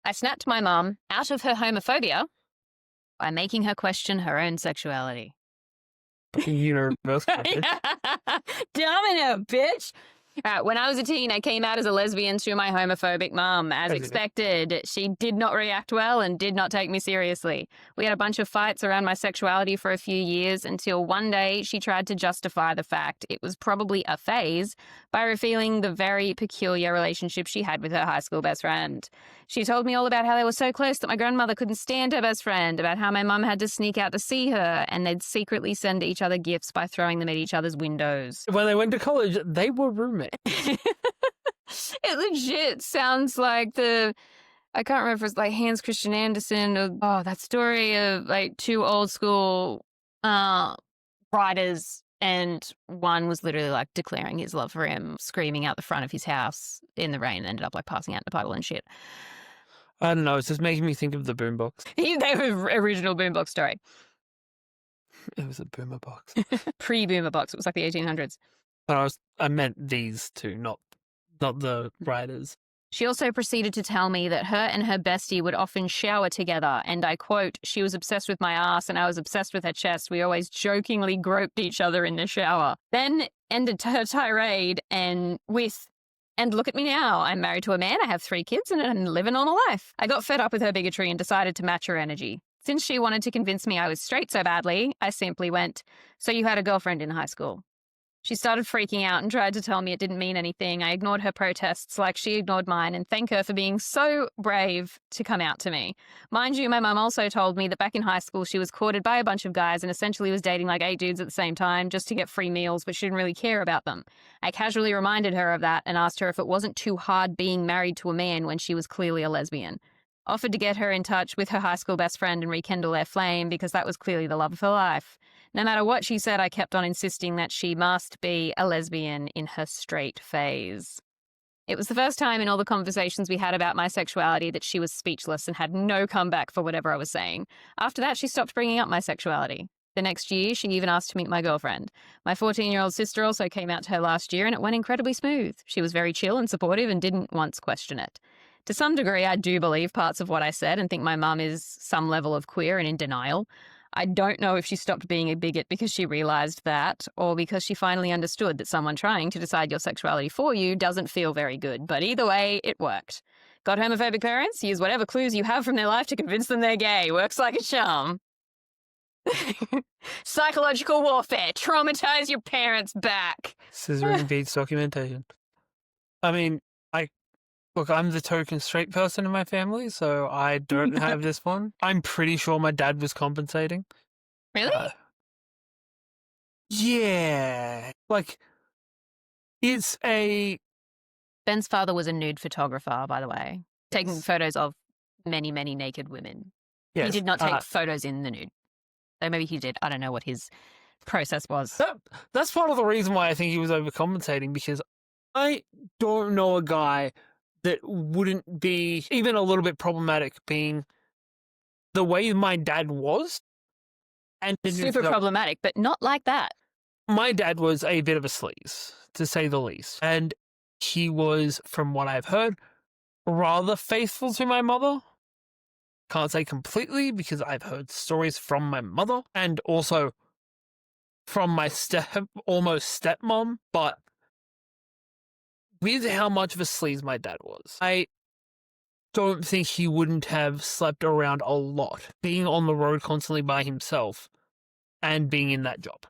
I snapped my mum out of her homophobia by making her question her own sexuality. Universe. Domino, bitch. When I was a teen, I came out as a lesbian to my homophobic mum. As expected, she did not react well and did not take me seriously. We had a bunch of fights around my sexuality for a few years until one day she tried to justify the fact it was probably a phase by revealing the very peculiar relationship she had with her high school best friend. She told me all about how they were so close that my grandmother couldn't stand her best friend, about how my mum had to sneak out to see her, and they'd secretly send each other gifts by throwing them at each other's windows. When they went to college, they were roommates. It legit sounds like I can't remember if it's like Hans Christian Andersen or that story of like two old school writers, and one was literally like declaring his love for him, screaming out the front of his house in the rain, and ended up like passing out in the puddle and shit. I don't know, it's just making me think of the boombox. They were original boombox story. It was a boomer box. Pre-boomer box. It was like the 1800s. But I meant these two, not the writers. She also proceeded to tell me that her and her bestie would often shower together, and I quote, "She was obsessed with my ass and I was obsessed with her chest. We always jokingly groped each other in the shower." Then ended her tirade and look at me now. I'm married to a man, I have 3 kids, and I live a normal life. I got fed up with her bigotry and decided to match her energy. Since she wanted to convince me I was straight so badly, I simply went, "So you had a girlfriend in high school?" She started freaking out and tried to tell me it didn't mean anything. I ignored her protests like she ignored mine, and thank her for being so brave to come out to me. Mind you, my mum also told me that back in high school she was courted by a bunch of guys and essentially was dating like 8 dudes at the same time just to get free meals, but she didn't really care about them. I casually reminded her of that and asked her if it wasn't too hard being married to a man when she was clearly a lesbian. Offered to get her in touch with her high school best friend and rekindle their flame because that was clearly the love of her life. No matter what she said, I kept on insisting that she must be a lesbian in her straight phase. It was the first time in all the conversations we had about my sexuality that she was speechless and had no comeback for whatever I was saying. After that, she stopped bringing up my sexuality. The next year, she even asked to meet my girlfriend. My 14-year-old sister also came out to her last year, and it went incredibly smooth. She was very chill and supportive and didn't once question it. To some degree, I do believe parts of what I said and think my mum is some level of queer and in denial. I don't know if she stopped being a bigot because she realised that, or because she finally understood that someone trying to decide your sexuality for you doesn't feel very good. But either way, it worked. Got homophobic parents? Use whatever clues you have from their life to convince them they're gay. Works like a charm. Psychological warfare. Traumatize your parents back. Scissoring beats documentation. I mean, look, I'm the token straight person in my family, so I don't have this one. I'm pretty sure my dad was compensating. Really? Yeah. Like, it's a... Ben's father was a nude photographer, by the way, taking photos of many, many naked women. Yes. He did not take photos in the nude. So maybe he did. I don't know what his process was. That's part of the reason why I think he was overcompensating, because I don't know a guy that wouldn't be even a little bit problematic being the way my dad was. And super problematic, but not like that. My dad was a bit of a sleaze, to say the least. And he was, from what I've heard, rather faithful to my mother. Can't say completely, because I've heard stories from my mother and also from my almost stepmom, but with how much of a sleaze my dad was, I don't think he wouldn't have slept around a lot, being on the road constantly by himself and being in that job.